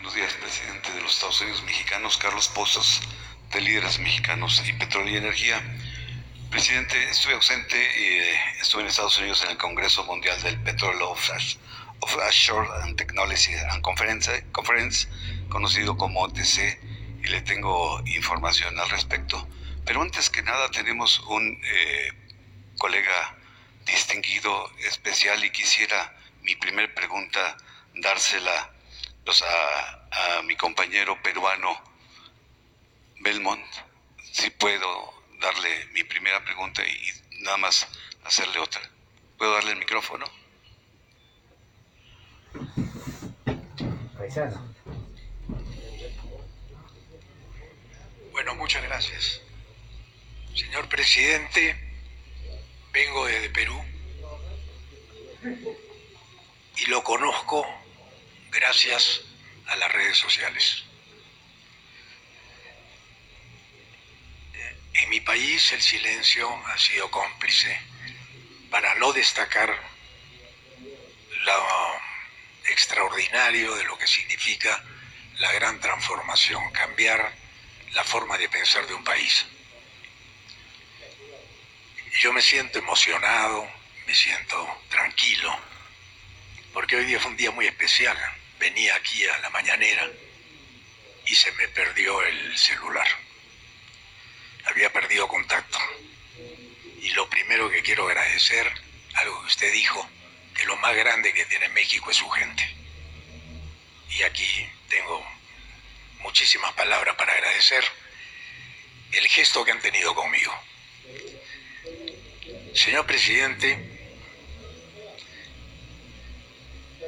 Buenos días, presidente de los Estados Unidos mexicanos, Carlos Pozos, de Líderes Mexicanos y Petróleo y Energía. Presidente, estuve ausente, estuve en Estados Unidos en el Congreso Mundial del Petróleo Offshore and Technology and Conference, conocido como OTC, y le tengo información al respecto. Pero antes que nada tenemos un colega distinguido, especial, y quisiera mi primer pregunta dársela a mi compañero peruano Belmont, si puedo darle mi primera pregunta y nada más hacerle otra. ¿Puedo darle el micrófono? Paisano. Bueno, muchas gracias. Señor presidente, vengo desde Perú y lo conozco gracias a las redes sociales. En mi país el silencio ha sido cómplice para no destacar lo extraordinario de lo que significa la gran transformación, cambiar la forma de pensar de un país. Yo me siento emocionado, me siento tranquilo, porque hoy día fue un día muy especial. Venía aquí a la mañanera y se me perdió el celular. Había perdido contacto. Y lo primero que quiero agradecer, algo que usted dijo, que lo más grande que tiene México es su gente. Y aquí tengo muchísimas palabras para agradecer el gesto que han tenido conmigo. Señor presidente,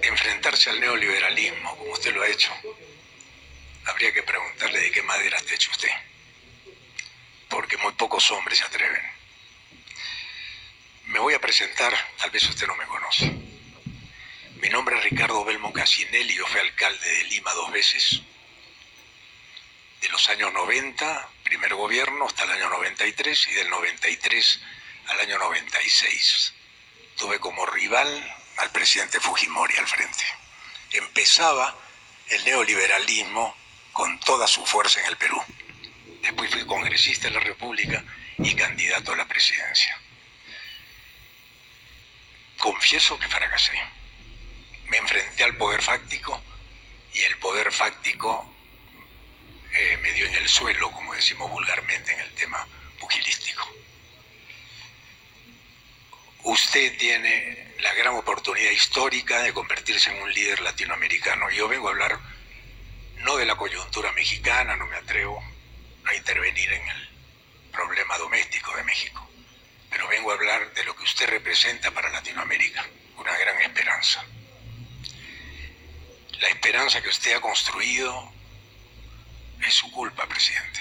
enfrentarse al neoliberalismo, como usted lo ha hecho, habría que preguntarle de qué madera está hecho usted, porque muy pocos hombres se atreven. Me voy a presentar, tal vez usted no me conoce. Mi nombre es Ricardo Belmont Cassinelli, yo fui alcalde de Lima 2 veces, de los años 90, primer gobierno, hasta el año 93, y del 93 al año 96. Tuve como rival al presidente Fujimori al frente. Empezaba el neoliberalismo con toda su fuerza en el Perú. Después fui congresista de la República y candidato a la presidencia. Confieso que fracasé. Me enfrenté al poder fáctico y el poder fáctico me dio en el suelo, como decimos vulgarmente en el tema pugilístico. Usted tiene la gran oportunidad histórica de convertirse en un líder latinoamericano. Yo vengo a hablar no de la coyuntura mexicana, no me atrevo a intervenir en el problema doméstico de México, pero vengo a hablar de lo que usted representa para Latinoamérica, una gran esperanza. La esperanza que usted ha construido es su culpa, presidente,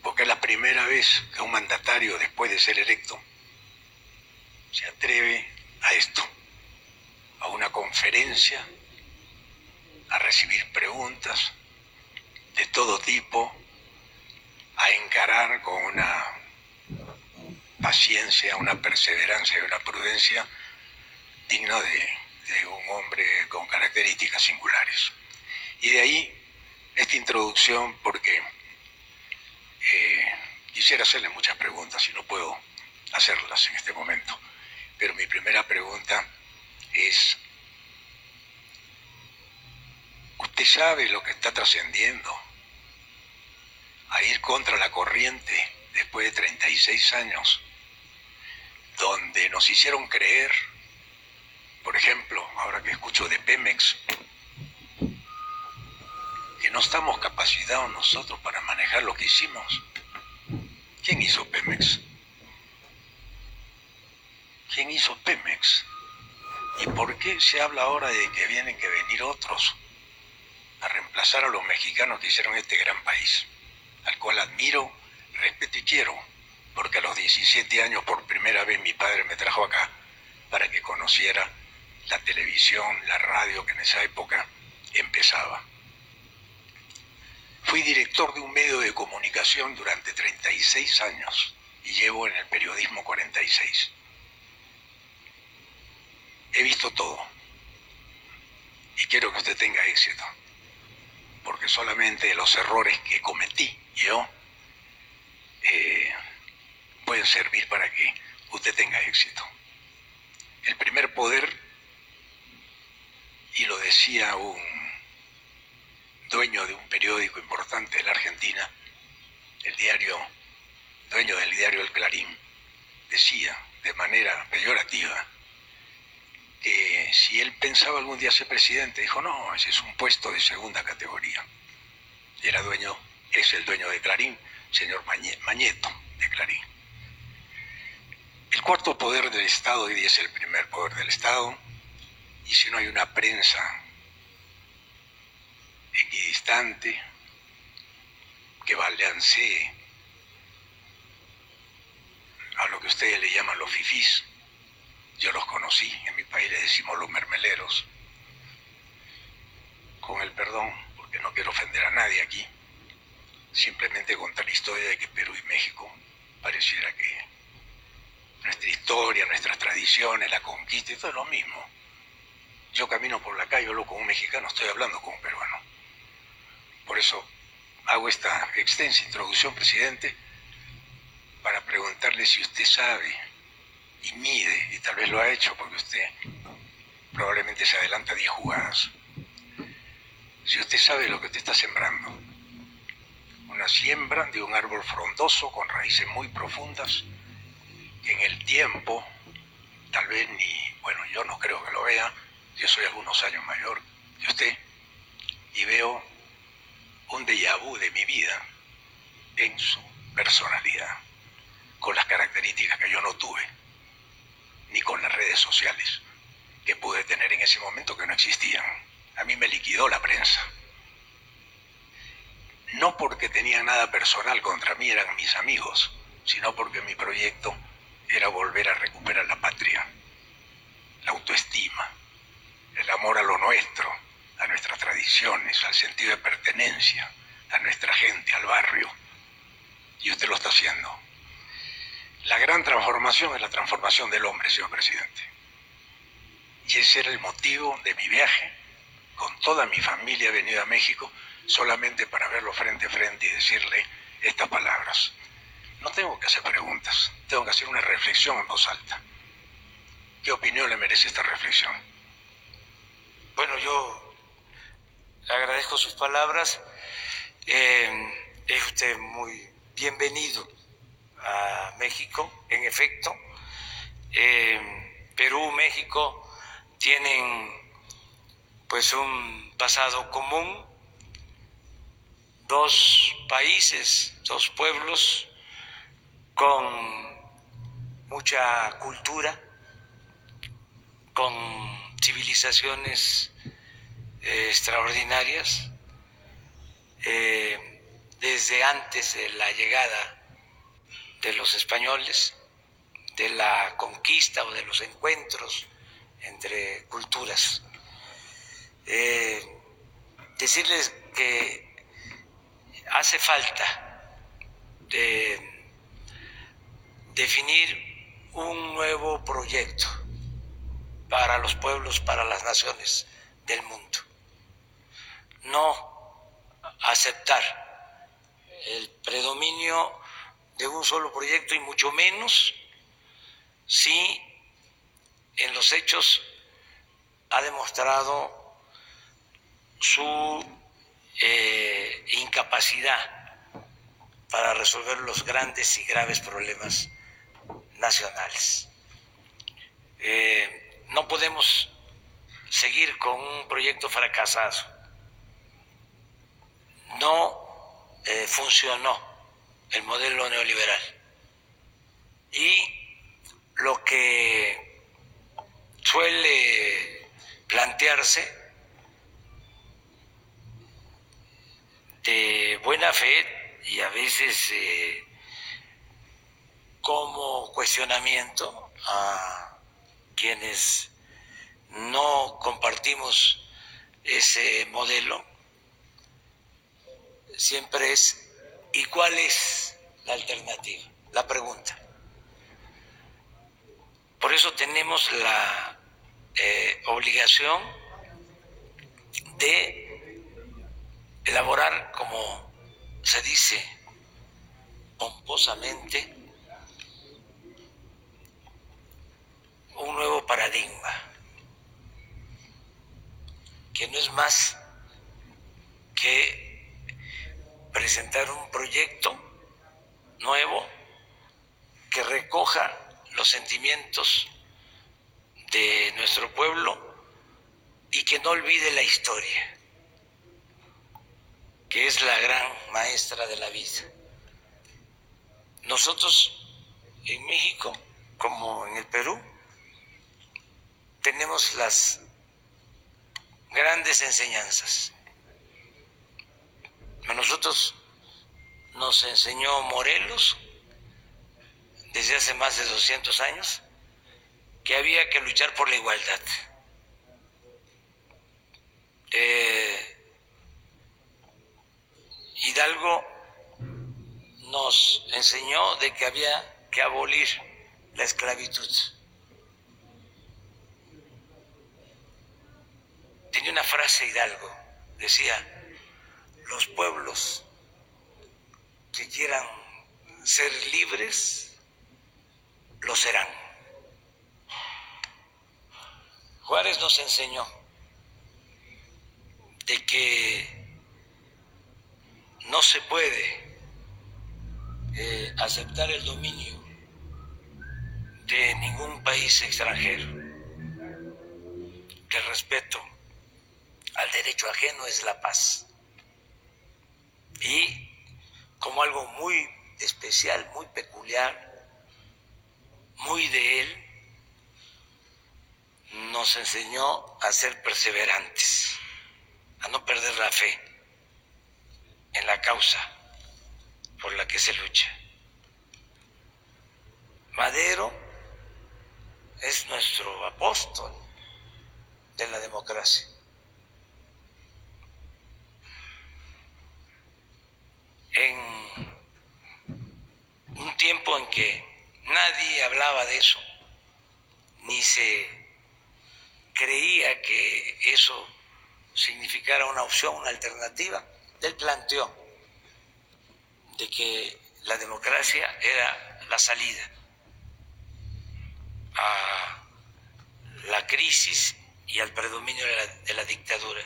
porque es la primera vez que un mandatario, después de ser electo, se atreve a esto, a una conferencia, a recibir preguntas de todo tipo, a encarar con una paciencia, una perseverancia y una prudencia digna de un hombre con características singulares. Y de ahí esta introducción, porque quisiera hacerle muchas preguntas y no puedo hacerlas en este momento. Pero mi primera pregunta es, ¿usted sabe lo que está trascendiendo a ir contra la corriente después de 36 años, donde nos hicieron creer, por ejemplo, ahora que escucho de Pemex, que no estamos capacitados nosotros para manejar lo que hicimos? ¿Quién hizo Pemex? ¿Quién hizo Pemex? ¿Y por qué se habla ahora de que tienen que venir otros a reemplazar a los mexicanos que hicieron este gran país, al cual admiro, respeto y quiero, porque a los 17 años por primera vez mi padre me trajo acá para que conociera la televisión, la radio, que en esa época empezaba. Fui director de un medio de comunicación durante 36 años y llevo en el periodismo 46. He visto todo y quiero que usted tenga éxito. porque solamente los errores que cometí yo pueden servir para que usted tenga éxito. El primer poder, y lo decía un dueño de un periódico importante de la Argentina, dueño del diario El Clarín, decía de manera peyorativa que si él pensaba algún día ser presidente, dijo, no, ese es un puesto de segunda categoría. Es el dueño de Clarín, señor Mañeto de Clarín. El cuarto poder del Estado hoy día es el primer poder del Estado, y si no hay una prensa equidistante que balancee a lo que ustedes le llaman los fifís, yo los conocí, en mi país le decimos los mermeleros, con el perdón, porque no quiero ofender a nadie aquí, simplemente contar la historia de que Perú y México pareciera que nuestra historia, nuestras tradiciones, la conquista, y todo es lo mismo. Yo camino por la calle, hablo con un mexicano, estoy hablando con un peruano. Por eso hago esta extensa introducción, presidente, para preguntarle si usted sabe y mide, y tal vez lo ha hecho porque usted probablemente se adelanta 10 jugadas. Si usted sabe lo que usted está sembrando, una siembra de un árbol frondoso con raíces muy profundas, que en el tiempo, tal vez yo no creo que lo vea, yo soy algunos años mayor que usted, y veo un déjà vu de mi vida en su personalidad, con las características que yo no tuve, ni con las redes sociales que pude tener en ese momento que no existían. A mí me liquidó la prensa. No porque tenía nada personal contra mí, eran mis amigos, sino porque mi proyecto era volver a recuperar la patria, la autoestima, el amor a lo nuestro, a nuestras tradiciones, al sentido de pertenencia, a nuestra gente, al barrio. Y usted lo está haciendo. La gran transformación es la transformación del hombre, señor presidente. Y ese era el motivo de mi viaje. Con toda mi familia he venido a México solamente para verlo frente a frente y decirle estas palabras. No tengo que hacer preguntas, tengo que hacer una reflexión en voz alta. ¿Qué opinión le merece esta reflexión? Bueno, yo agradezco sus palabras. Es usted muy bienvenido a México. En efecto, Perú, México tienen pues un pasado común, dos países, dos pueblos con mucha cultura, con civilizaciones extraordinarias, desde antes de la llegada de los españoles, de la conquista o de los encuentros entre culturas. Decirles que hace falta definir un nuevo proyecto para los pueblos, para las naciones del mundo. No aceptar el predominio de un solo proyecto y mucho menos si en los hechos ha demostrado su incapacidad para resolver los grandes y graves problemas nacionales. No podemos seguir con un proyecto fracasado. No funcionó el modelo neoliberal. Y lo que suele plantearse de buena fe y a veces como cuestionamiento a quienes no compartimos ese modelo, siempre es: ¿y cuál es la alternativa? La pregunta. Por eso tenemos la obligación de elaborar respetuosamente un nuevo paradigma, que no es más que presentar un proyecto nuevo que recoja los sentimientos de nuestro pueblo y que no olvide la historia, que es la gran maestra de la vida. Nosotros en México, como en el Perú, tenemos las grandes enseñanzas. A nosotros nos enseñó Morelos desde hace más de 200 años que había que luchar por la igualdad. Hidalgo nos enseñó de que había que abolir la esclavitud. Tenía una frase Hidalgo, decía: los pueblos que quieran ser libres, lo serán. Juárez nos enseñó de que no se puede aceptar el dominio de ningún país extranjero, que el respeto al derecho ajeno es la paz. Y como algo muy especial, muy peculiar, muy de él, nos enseñó a ser perseverantes, a no perder la fe en la causa por la que se lucha. Madero es nuestro apóstol de la democracia. En un tiempo en que nadie hablaba de eso, ni se creía que eso significara una opción, una alternativa, él planteó de que la democracia era la salida a la crisis y al predominio de la dictadura.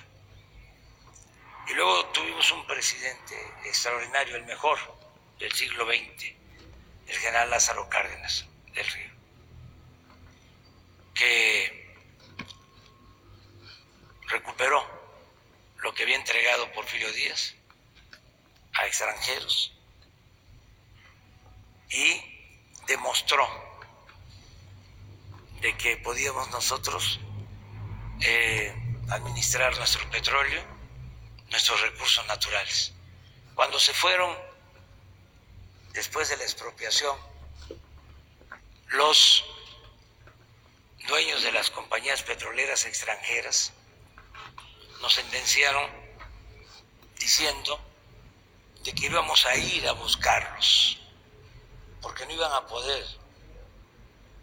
Y luego tuvimos un presidente extraordinario, el mejor del siglo XX, el general Lázaro Cárdenas del Río, que recuperó lo que había entregado Porfirio Díaz a extranjeros y demostró de que podíamos nosotros administrar nuestro petróleo, nuestros recursos naturales. Cuando se fueron, después de la expropiación, los dueños de las compañías petroleras extranjeras nos sentenciaron diciendo de que íbamos a ir a buscarlos, porque no iban a poder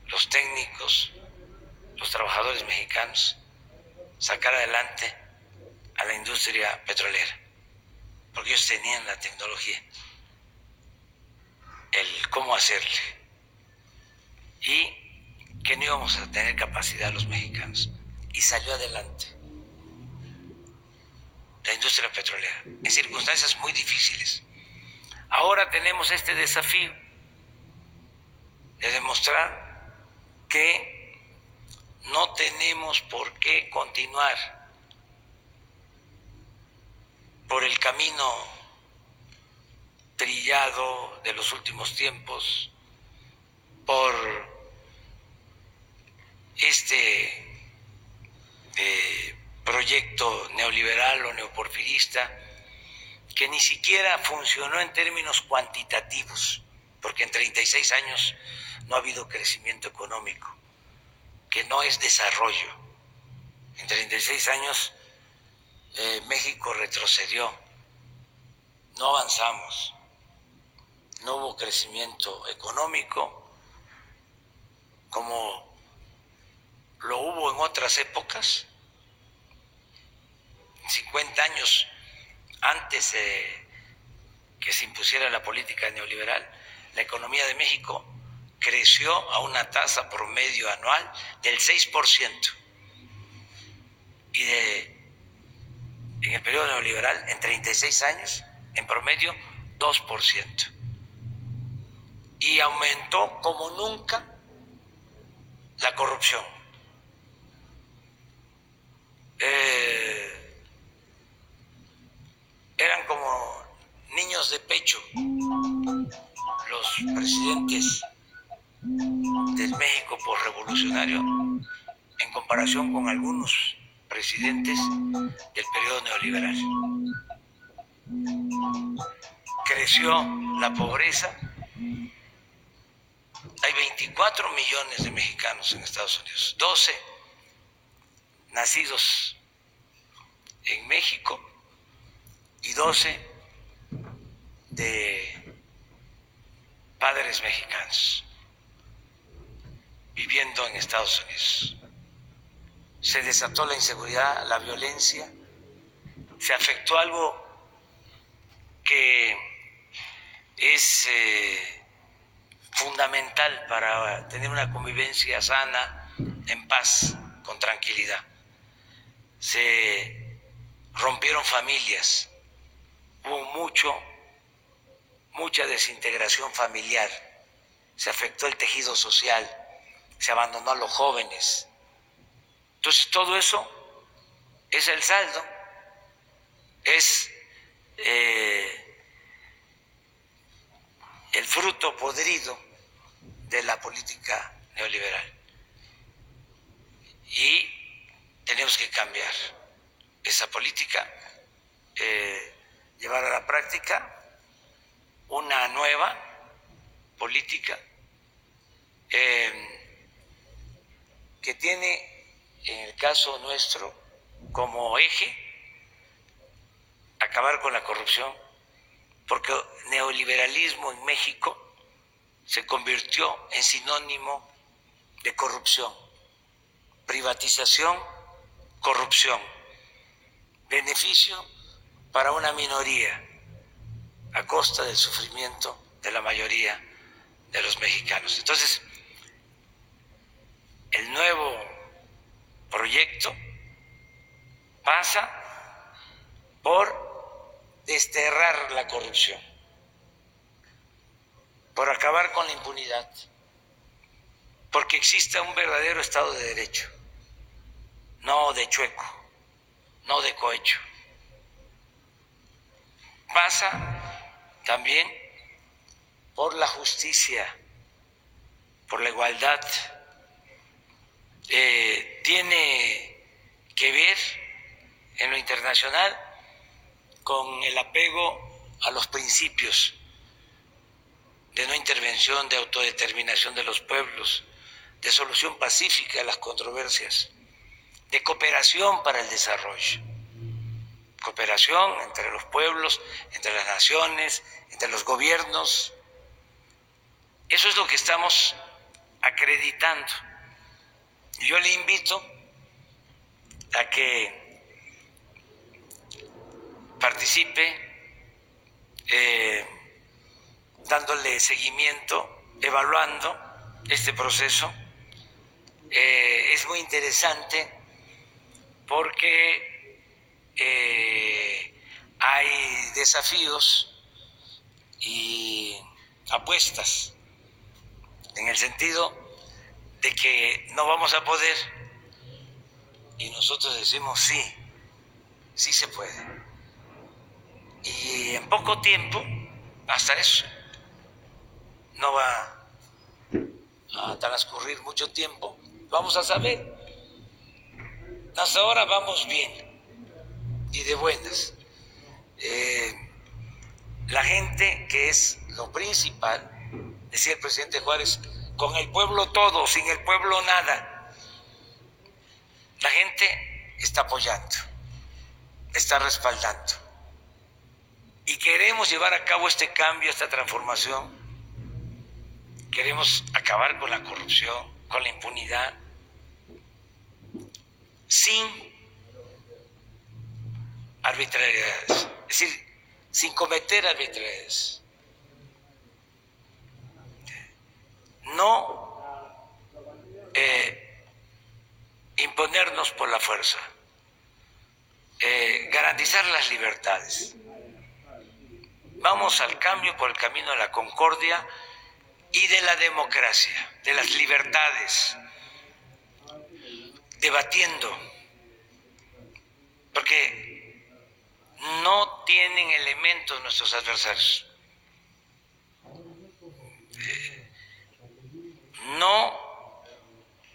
los técnicos, los trabajadores mexicanos, sacar adelante a la industria petrolera, porque ellos tenían la tecnología, el cómo hacerle, y que no íbamos a tener capacidad los mexicanos. Y salió adelante la industria petrolera en circunstancias muy difíciles. Ahora tenemos este desafío de demostrar que no tenemos por qué continuar por el camino trillado de los últimos tiempos, por este proyecto neoliberal o neoporfirista que ni siquiera funcionó en términos cuantitativos, porque en 36 años no ha habido crecimiento económico, que no es desarrollo. En 36 años México retrocedió, no avanzamos, no hubo crecimiento económico como lo hubo en otras épocas. 50 años antes que se impusiera la política neoliberal, la economía de México creció a una tasa promedio anual del 6% y en el periodo neoliberal, en 36 años, en promedio 2%. Y aumentó como nunca la corrupción. Eran como niños de pecho los presidentes del México posrevolucionario en comparación con algunos presidentes del periodo neoliberal. Creció la pobreza. Hay 24 millones de mexicanos en Estados Unidos, 12 nacidos en México y 12 de padres mexicanos viviendo en Estados Unidos. Se desató la inseguridad, la violencia, se afectó algo que es fundamental para tener una convivencia sana, en paz, con tranquilidad. Se rompieron familias, hubo mucha desintegración familiar, se afectó el tejido social, se abandonó a los jóvenes. Entonces todo eso es el saldo, es el fruto podrido de la política neoliberal. Y tenemos que cambiar esa política, llevar a la práctica una nueva política que tiene, en el caso nuestro, como eje acabar con la corrupción, porque neoliberalismo en México se convirtió en sinónimo de corrupción, privatización, corrupción, beneficio para una minoría a costa del sufrimiento de la mayoría de los mexicanos. Entonces, el nuevo proyecto pasa por desterrar la corrupción, por acabar con la impunidad, porque exista un verdadero Estado de Derecho, no de chueco, no de cohecho. Pasa también por la justicia, por la igualdad. Tiene que ver en lo internacional con el apego a los principios de no intervención, de autodeterminación de los pueblos, de solución pacífica de las controversias, de cooperación para el desarrollo, cooperación entre los pueblos, entre las naciones, entre los gobiernos. Eso es lo que estamos acreditando. Y yo le invito a que participe dándole seguimiento, evaluando este proceso. Es muy interesante porque hay desafíos y apuestas en el sentido de que no vamos a poder, y nosotros decimos sí, sí se puede. Y en poco tiempo, hasta eso, no va a transcurrir mucho tiempo, vamos a saber. Hasta ahora vamos bien y de buenas. La gente, que es lo principal, decía el presidente Juárez, con el pueblo todo, sin el pueblo nada. La gente está apoyando, está respaldando. Y queremos llevar a cabo este cambio, esta transformación. Queremos acabar con la corrupción, con la impunidad, sin arbitrariedades, es decir, sin cometer arbitrariedades. no imponernos por la fuerza, garantizar las libertades. Vamos al cambio por el camino de la concordia y de la democracia, de las libertades, debatiendo, porque no tienen elementos nuestros adversarios, no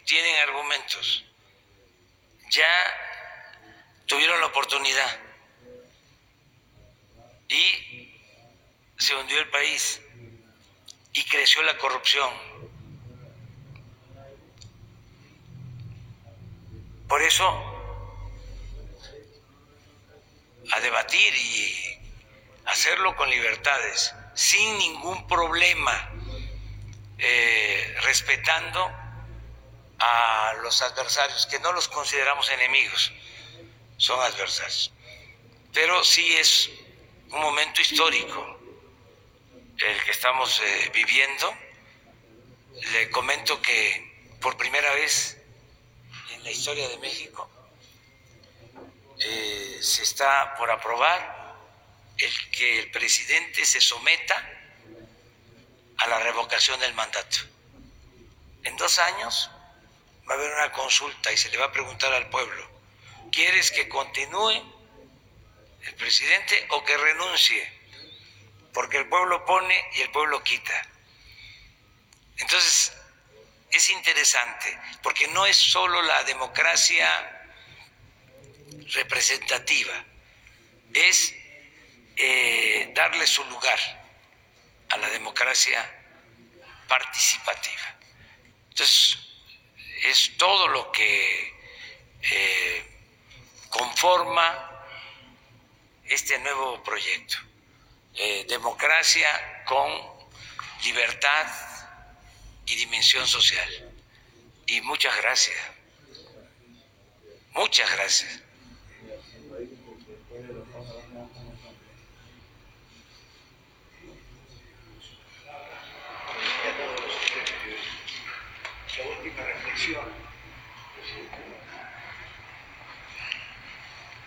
tienen argumentos, ya tuvieron la oportunidad y se hundió el país y creció la corrupción. Por eso, a debatir y hacerlo con libertades, sin ningún problema, respetando a los adversarios, que no los consideramos enemigos, son adversarios. Pero sí es un momento histórico el que estamos viviendo. Le comento que por primera vez en la historia de México se está por aprobar el que el presidente se someta a la revocación del mandato. En 2 años va a haber una consulta y se le va a preguntar al pueblo: ¿quieres que continúe el presidente o que renuncie? Porque el pueblo pone y el pueblo quita. Entonces, es interesante, porque no es solo la democracia representativa, es darle su lugar a la democracia participativa. Entonces, es todo lo que conforma este nuevo proyecto. Democracia con libertad y dimensión social. Y muchas gracias. Muchas gracias. La última reflexión.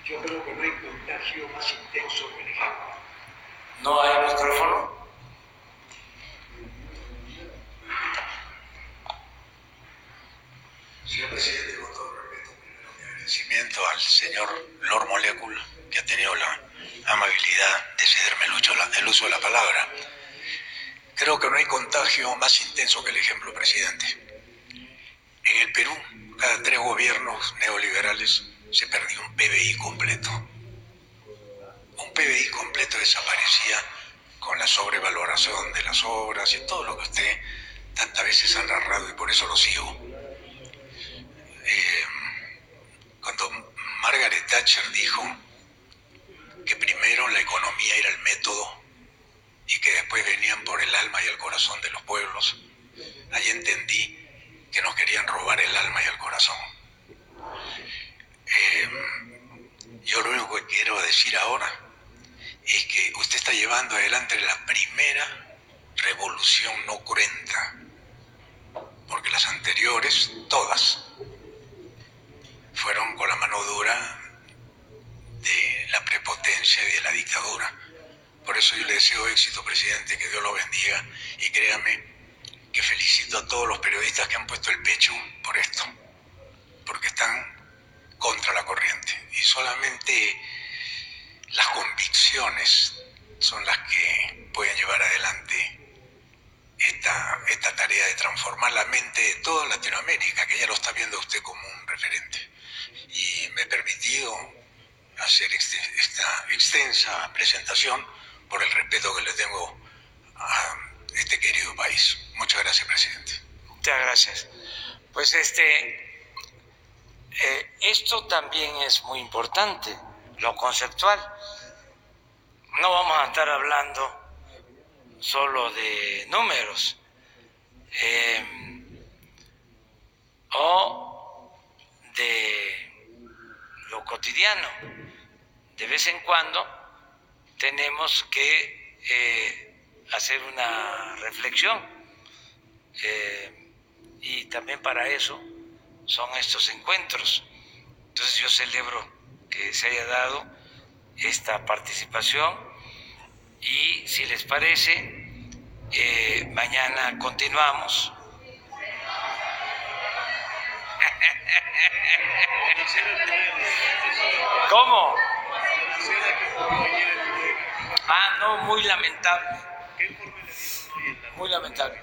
Yo creo que no hay contagio más intenso que el ejemplo. ¿No hay micrófono? Señor presidente, con todo respeto, primero mi agradecimiento al señor Lord Molecule, que ha tenido la amabilidad de cederme el uso de la palabra. Creo que no hay contagio más intenso que el ejemplo, presidente. En el Perú, cada 3 gobiernos neoliberales se perdió un PBI completo. Un PBI completo desaparecía con la sobrevaloración de las obras y todo lo que usted tantas veces ha narrado, y por eso lo sigo. Cuando Margaret Thatcher dijo que primero la economía era el método y que después venían por el alma y el corazón de los pueblos, ahí entendí que nos querían robar el alma y el corazón. Yo lo único que quiero decir ahora es que usted está llevando adelante la primera revolución no cruenta, porque las anteriores, todas, fueron con la mano dura de la prepotencia y de la dictadura. Por eso yo le deseo éxito, presidente, que Dios lo bendiga, y créame que felicito a todos los periodistas que han puesto el pecho por esto, porque están contra la corriente, y solamente las convicciones son las que pueden llevar adelante esta tarea de transformar la mente de toda Latinoamérica, que ya lo está viendo usted como un referente. Y me he permitido hacer esta extensa presentación por el respeto que le tengo a este querido país. Muchas gracias, presidente. Muchas gracias. Pues esto también es muy importante, lo conceptual. No vamos a estar hablando solo de números o de lo cotidiano. De vez en cuando tenemos que hacer una reflexión y también para eso son estos encuentros. Entonces yo celebro que se haya dado esta participación y si les parece, mañana continuamos. ¿Cómo? Ah, no, muy lamentable. Muy lamentable.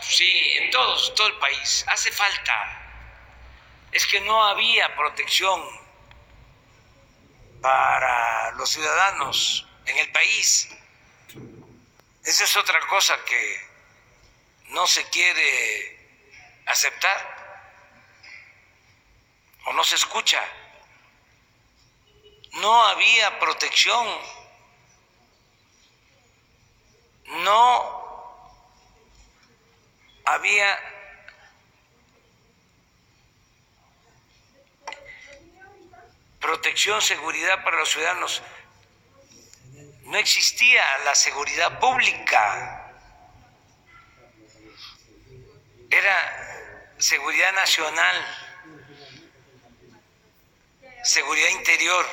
Sí, en todo el país. Hace falta. Es que no había protección para los ciudadanos en el país. Esa es otra cosa que no se quiere aceptar o no se escucha. No había protección, no había protección, seguridad para los ciudadanos. No existía la seguridad pública. Era seguridad nacional, seguridad interior.